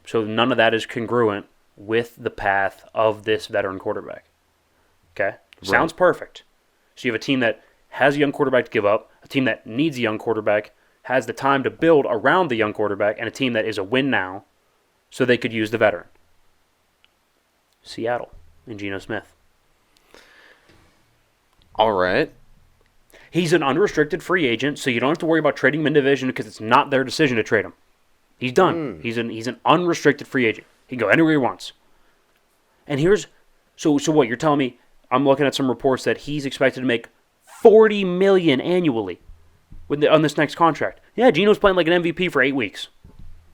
So none of that is congruent with the path of this veteran quarterback. Okay? Right. Sounds perfect. So you have a team that has a young quarterback to give up, a team that needs a young quarterback, has the time to build around the young quarterback, and a team that is a win now, so they could use the veteran. Seattle and Geno Smith.
All right.
He's an unrestricted free agent, so you don't have to worry about trading him in division because it's not their decision to trade him. He's done. He's an unrestricted free agent. He can go anywhere he wants. And here's so what you're telling me? I'm looking at some reports that he's expected to make $40 million annually on this next contract. Yeah, Geno's playing like an MVP for 8 weeks.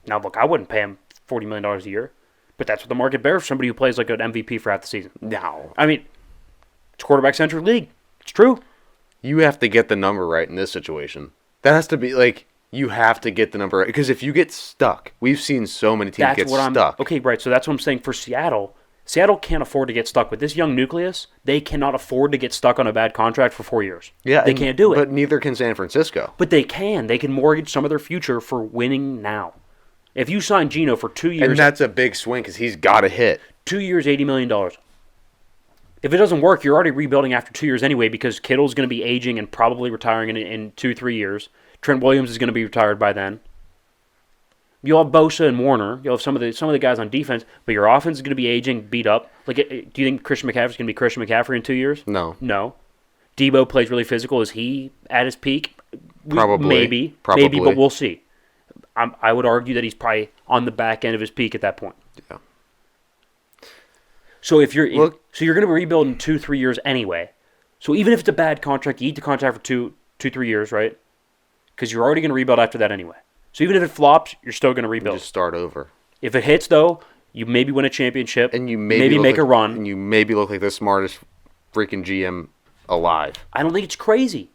Now, look, I wouldn't pay him $40 million a year, but that's what the market bears for somebody who plays like an MVP for half the season.
No.
I mean, it's a quarterback-centric league. It's true.
You have to get the number right in this situation. That has to be, you have to get the number right. Because if you get stuck, we've seen so many teams get stuck.
Okay, right, so that's what I'm saying for Seattle. Seattle can't afford to get stuck with this young nucleus. They cannot afford to get stuck on a bad contract for 4 years.
Yeah,
they can't do it.
But neither can San Francisco.
But they can. They can mortgage some of their future for winning now. If you sign Geno for 2 years...
And that's a big swing because he's got to hit.
2 years, $80 million. If it doesn't work, you're already rebuilding after 2 years anyway because Kittle's going to be aging and probably retiring in 2-3 years. Trent Williams is going to be retired by then. You'll have Bosa and Warner. You'll have some of the guys on defense, but your offense is going to be aging, beat up. Do you think Christian McCaffrey's going to be Christian McCaffrey in 2 years?
No.
Debo plays really physical. Is he at his peak?
Probably.
Maybe, but we'll see. I would argue that he's probably on the back end of his peak at that point.
Yeah.
So you're going to rebuild in 2-3 years anyway. So even if it's a bad contract, you eat the contract for 2-3 years, right? Because you're already going to rebuild after that anyway. So even if it flops, you're still going to rebuild.
Just start over.
If it hits, though, you maybe win a championship.
And you
maybe make a run.
And you maybe look like the smartest freaking GM alive.
I don't think it's crazy.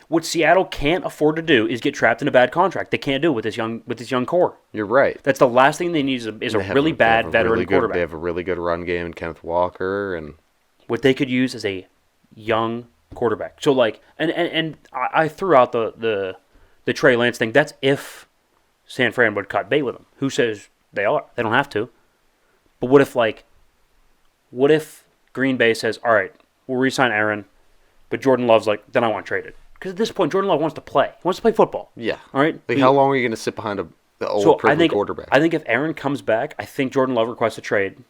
What Seattle can't afford to do is get trapped in a bad contract. They can't do it with this young core.
You're right.
That's the last thing they need is a really bad veteran quarterback.
They have a really good run game in Kenneth Walker, and
what they could use is a young quarterback. So and I threw out the Trey Lance thing. That's if San Fran would cut bait with him. Who says they are? They don't have to. But what if Green Bay says, all right, we'll re-sign Aaron, but Jordan Love's then I want traded. Because at this point, Jordan Love wants to play. He wants to play football.
Yeah.
All right?
How long are you going to sit behind the old privileged quarterback?
I think if Aaron comes back, I think Jordan Love requests a trade.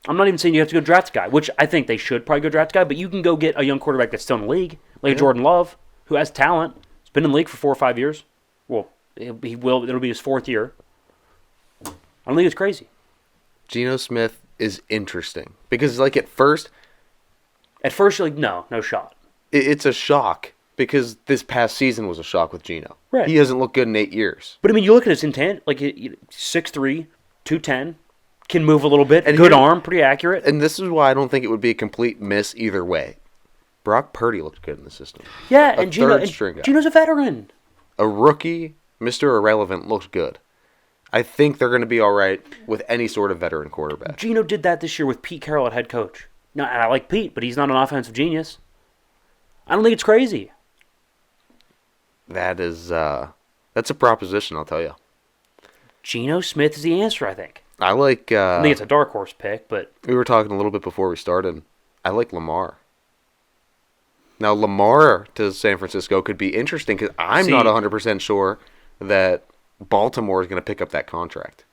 I'm not even saying you have to go draft a guy, which I think they should probably go draft a guy, but you can go get a young quarterback that's still in the league, like Jordan Love, who has talent. He's been in the league for 4 or 5 years. Well, it'll be his 4th year. I don't think it's crazy.
Geno Smith is interesting because, like, at first,
you're like, no shot.
it's a shock because this past season was a shock with Geno.
Right.
He hasn't looked good in 8 years.
But I mean, you look at his intent, like 6'3", 210, can move a little bit,
And
good
here-
arm, pretty accurate.
And this is why I don't think it would be a complete miss either way. Brock Purdy looked good in the system.
Yeah,
A
and
third-string guy.
Geno's a veteran.
A rookie, Mr. Irrelevant, looked good. I think they're going to be all right with any sort of veteran quarterback.
Geno did that this year with Pete Carroll at head coach. Now, and I like Pete, but he's not an offensive genius. I don't think it's crazy.
That is, that's a proposition, I'll tell you.
Geno Smith is the answer, I think.
I like,
I think it's a dark horse pick, but
we were talking a little bit before we started. I like Lamar. Now, Lamar to San Francisco could be interesting because I'm not 100% sure that Baltimore is going to pick up that contract.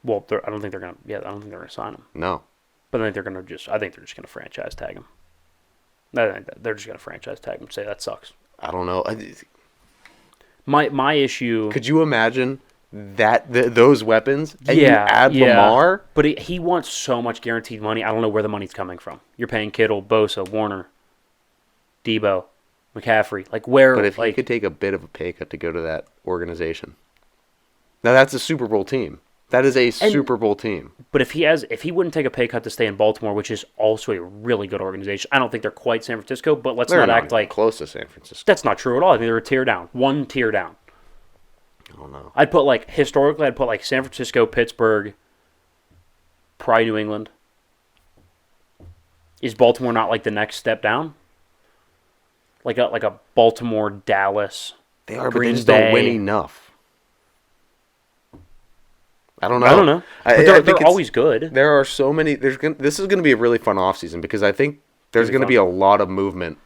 well, I don't think they're gonna. Yeah, I don't think they're gonna sign him.
No.
But I think they're gonna I think they're just gonna franchise tag him. I think they're just gonna franchise tag him. Say that sucks.
I don't know.
My issue.
Could you imagine that those weapons and you
Yeah,
add
yeah.
Lamar?
But he wants so much guaranteed money. I don't know where the money's coming from. You're paying Kittle, Bosa, Warner, Debo, McCaffrey. Like where?
But if
like,
he could take a bit of a pay cut to go to that organization. Now that's a Super Bowl team. That is a Super Bowl team.
But if he wouldn't take a pay cut to stay in Baltimore, which is also a really good organization. I don't think they're quite San Francisco, but let's
They're
not act like
close to San Francisco.
that's not true at all. I think they're a tier down, one tier down.
I don't know.
I'd put historically, San Francisco, Pittsburgh, probably New England. Is Baltimore not like the next step down? Like a Baltimore, Dallas.
They are, but
Green
they just don't win
Bay.
enough. I don't know.
I don't know. But
I
they're
think
always good.
There are so many. This is going to be a really fun offseason because I think there's going to be a lot of movement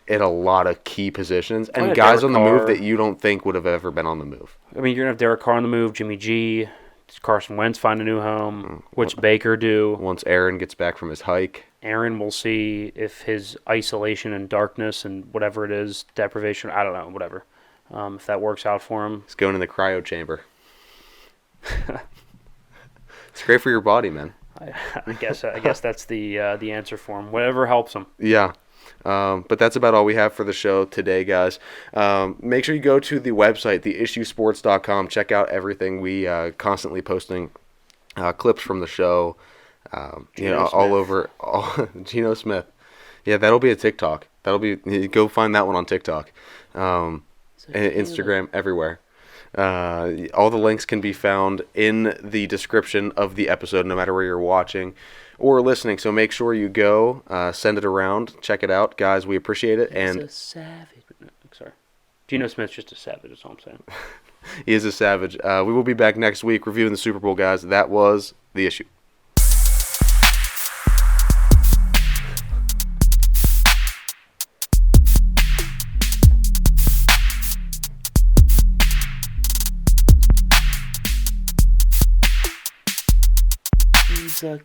in a lot of key positions and
yeah,
guys
Derek
on the move
Carr.
that you don't think would have ever been on the move.
I mean, you're going to have Derek Carr on the move, Jimmy G, does Carson Wentz find a new home? What's Baker do?
Once Aaron gets back from his hike.
Aaron, we'll see if his isolation and darkness and whatever it is, deprivation, I don't know, whatever. If that works out for him.
He's going in the cryo chamber. It's great for your body, man.
I guess that's the answer for him. Whatever helps him.
Yeah. But that's about all we have for the show today, guys. Make sure you go to the website, theissuesports.com. Check out everything. We constantly posting clips from the show. All over. Geno Smith. Yeah, that'll be a TikTok. Go find that one on TikTok. Instagram, everywhere. All the links can be found in the description of the episode, no matter where you're watching or listening. So make sure you go, send it around, check it out, guys. We appreciate it.
He's
And
a savage. No, sorry, Geno Smith's just a savage. That's all I'm saying.
he is a savage. We will be back next week reviewing the Super Bowl, guys. That was The Issue.
He's a